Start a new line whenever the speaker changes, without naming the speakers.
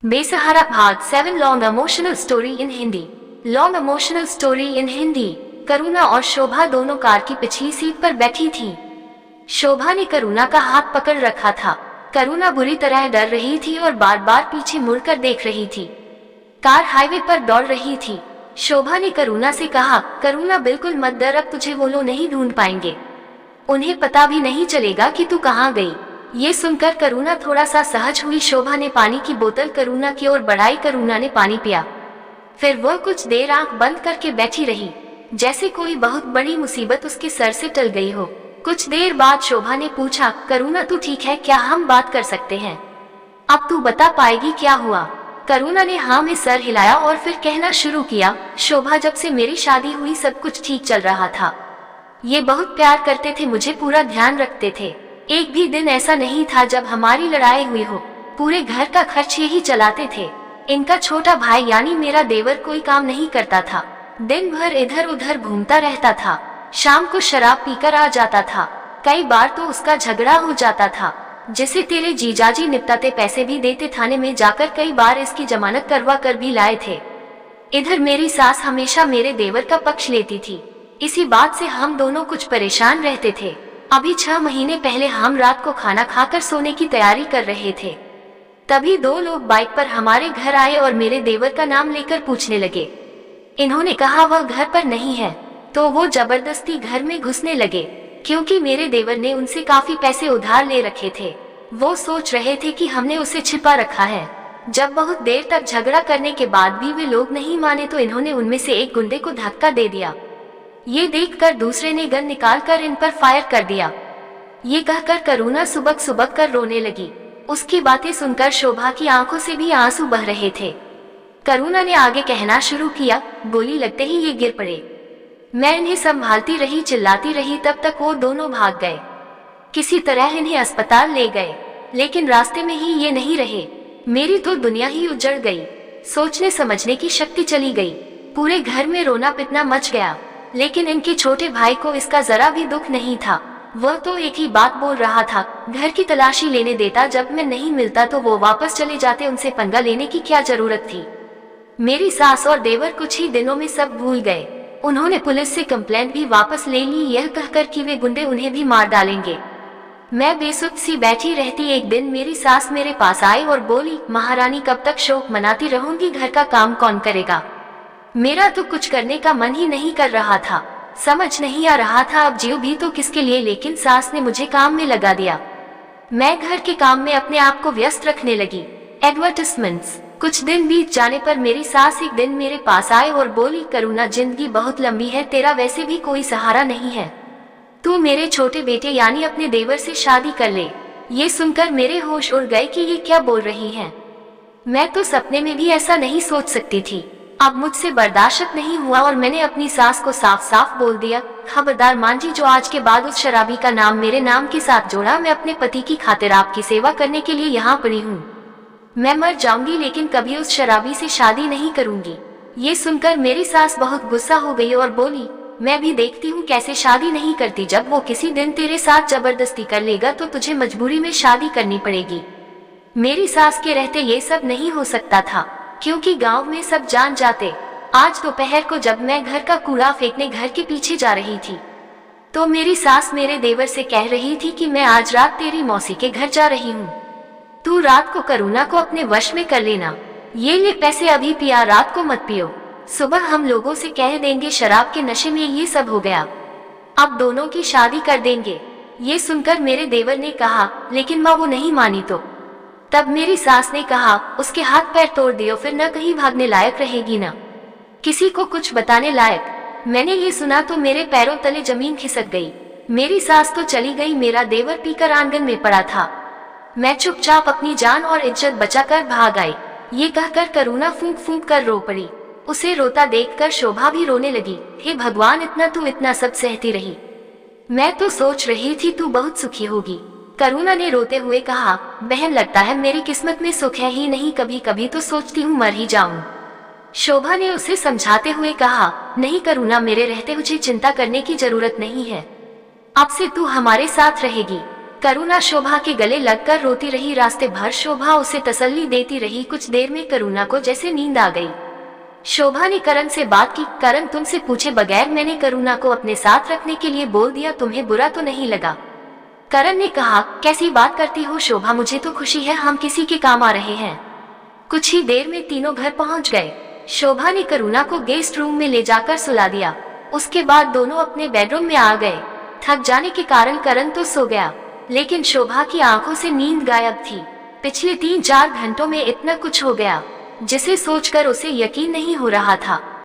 बेसहारा भाग 7 long emotional story in Hindi. Long emotional story in Hindi. Karuna और शोभा दोनों कार की पिछली सीट पर बैठी थीं। शोभा ने करुणा का हाथ पकड़ रखा था। करुणा बुरी तरह डर रही थी और बार बार पीछे मुड़कर देख रही थी। कार हाईवे पर दौड़ रही थी। शोभा ने करुणा से कहा, करुणा बिल्कुल मत डर, अब तुझे वो लोग नहीं ढूंढ पाएंगे। उन्हें पता भी नहीं चलेगा कि तू कहाँ गई। ये सुनकर करुणा थोड़ा सा सहज हुई। शोभा ने पानी की बोतल करुणा की ओर बढ़ाई। करुणा ने पानी पिया। फिर वह कुछ देर आंख बंद करके बैठी रही, जैसे कोई बहुत बड़ी मुसीबत उसके सर से टल गई हो। कुछ देर बाद शोभा ने पूछा, करुणा तू ठीक है क्या, हम बात कर सकते हैं? अब तू बता पाएगी क्या हुआ? करुणा ने हाँ में सर हिलाया और फिर कहना शुरू किया, शोभा जब से मेरी शादी हुई सब कुछ ठीक चल रहा था। ये बहुत प्यार करते थे, मुझे पूरा ध्यान रखते थे। एक भी दिन ऐसा नहीं था जब हमारी लड़ाई हुई हो। पूरे घर का खर्च यही चलाते थे। इनका छोटा भाई यानी मेरा देवर कोई काम नहीं करता था, दिन भर इधर उधर घूमता रहता था। शाम को शराब पीकर आ जाता था। कई बार तो उसका झगड़ा हो जाता था, जिसे तेरे जीजाजी निपटाते, पैसे भी देते। थाने में जाकर कई बार इसकी जमानत करवा कर भी लाए थे। इधर मेरी सास हमेशा मेरे देवर का पक्ष लेती थी। इसी बात से हम दोनों कुछ परेशान रहते थे। अभी 6 महीने पहले हम रात को खाना खाकर सोने की तैयारी कर रहे थे, तभी 2 लोग बाइक पर हमारे घर आए और मेरे देवर का नाम लेकर पूछने लगे। इन्होंने कहा वह घर पर नहीं है, तो वो जबरदस्ती घर में घुसने लगे, क्योंकि मेरे देवर ने उनसे काफी पैसे उधार ले रखे थे। वो सोच रहे थे कि हमने उसे छिपा रखा है। जब बहुत देर तक झगड़ा करने के बाद भी वे लोग नहीं माने तो इन्होंने उनमें से एक गुंडे को धक्का दे दिया। ये देखकर दूसरे ने गन निकालकर इन पर फायर कर दिया। ये कहकर करुणा सुबक सुबक कर रोने लगी। उसकी बातें सुनकर शोभा की आंखों से भी आंसू बह रहे थे। करुणा ने आगे कहना शुरू किया, गोली लगते ही ये गिर पड़े। मैं इन्हें संभालती रही, चिल्लाती रही, तब तक वो दोनों भाग गए। किसी तरह इन्हें अस्पताल ले गए, लेकिन रास्ते में ही ये नहीं रहे। मेरी तो दुनिया ही उजड़ गई। सोचने समझने की शक्ति चली गई। पूरे घर में रोना पिटना मच गया, लेकिन इनके छोटे भाई को इसका जरा भी दुख नहीं था। वह तो एक ही बात बोल रहा था, घर की तलाशी लेने देता, जब मैं नहीं मिलता तो वो वापस चले जाते, उनसे पंगा लेने की क्या जरूरत थी। मेरी सास और देवर कुछ ही दिनों में सब भूल गए। उन्होंने पुलिस से कंप्लेंट भी वापस ले ली, यह कहकर कि वे गुंडे उन्हें भी मार डालेंगे। मैं बेसुध सी बैठी रहती। एक दिन मेरी सास मेरे पास आई और बोली, महारानी कब तक शोक मनाती रहूंगी, घर का काम कौन करेगा? मेरा तो कुछ करने का मन ही नहीं कर रहा था। समझ नहीं आ रहा था अब जीव भी तो किसके लिए, लेकिन सास ने मुझे काम में लगा दिया। मैं घर के काम में अपने आप को व्यस्त रखने लगी। एडवर्टाइजमेंट्स। कुछ दिन बीत जाने पर मेरी सास एक दिन मेरे पास आए और बोली, करुणा जिंदगी बहुत लंबी है, तेरा वैसे भी कोई सहारा नहीं है, तू मेरे छोटे बेटे यानी अपने देवर से शादी कर ले। ये सुनकर मेरे होश उड़ गए कि ये क्या बोल रही हैं। मैं तो सपने में भी ऐसा नहीं सोच सकती थी। अब मुझसे बर्दाश्त नहीं हुआ और मैंने अपनी सास को साफ साफ बोल दिया, खबरदार मांझी, जो आज के बाद उस शराबी का नाम मेरे नाम के साथ जोड़ा। मैं अपने पति की खातिर आपकी सेवा करने के लिए यहाँ पड़ी हूँ। मैं मर जाऊंगी लेकिन कभी उस शराबी से शादी नहीं करूंगी। ये सुनकर मेरी सास बहुत गुस्सा हो गई और बोली, मैं भी देखती हूँ कैसे शादी नहीं करती। जब वो किसी दिन तेरे साथ जबरदस्ती कर लेगा तो तुझे मजबूरी में शादी करनी पड़ेगी। मेरी सास के रहते ये सब नहीं हो सकता था, क्योंकि गांव में सब जान जाते। आज दोपहर को जब मैं घर का कूड़ा फेंकने घर के पीछे जा रही थी, तो मेरी सास मेरे देवर से कह रही थी कि मैं आज रात तेरी मौसी के घर जा रही हूँ, तू रात को करुणा को अपने वश में कर लेना। ये ले पैसे, अभी पिया, रात को मत पियो, सुबह हम लोगों से कह देंगे शराब के नशे में ये सब हो गया, अब दोनों की शादी कर देंगे। ये सुनकर मेरे देवर ने कहा, लेकिन माँ वो नहीं मानी तो? तब मेरी सास ने कहा, उसके हाथ पैर तोड़ दियो, फिर न कहीं भागने लायक रहेगी न किसी को कुछ बताने लायक। मैंने ये सुना तो मेरे पैरों तले जमीन खिसक गई। मेरी सास तो चली गई, मेरा देवर पीकर आंगन में पड़ा था। मैं चुपचाप अपनी जान और इज्जत बचाकर भाग आई। ये कहकर करुणा फूंक फूंक कर रो पड़ी। उसे रोता देखकर शोभा भी रोने लगी। हे भगवान, तू इतना सब सहती रही। मैं तो सोच रही थी तू बहुत सुखी होगी। करुणा ने रोते हुए कहा, बहन लगता है मेरी किस्मत में सुख है ही नहीं, कभी कभी तो सोचती हूँ मर ही जाऊं। शोभा ने उसे समझाते हुए कहा, नहीं करुणा, मेरे रहते मुझे चिंता करने की जरूरत नहीं है। अब से तू हमारे साथ रहेगी। करुणा शोभा के गले लगकर रोती रही। रास्ते भर शोभा उसे तसल्ली देती रही। कुछ देर में करुणा को जैसे नींद आ गई। शोभा ने करण से बात की। करण, तुमसे पूछे बगैर मैंने करुणा को अपने साथ रखने के लिए बोल दिया, तुम्हें बुरा तो नहीं लगा? करण ने कहा, कैसी बात करती हो शोभा, मुझे तो खुशी है, हम किसी के काम आ रहे हैं। कुछ ही देर में तीनों घर पहुंच गए। शोभा ने करुणा को गेस्ट रूम में ले जाकर सुला दिया। उसके बाद दोनों अपने बेडरूम में आ गए। थक जाने के कारण करण तो सो गया, लेकिन शोभा की आंखों से नींद गायब थी। पिछले 3-4 घंटों में इतना कुछ हो गया जिसे सोचकर उसे यकीन नहीं हो रहा था।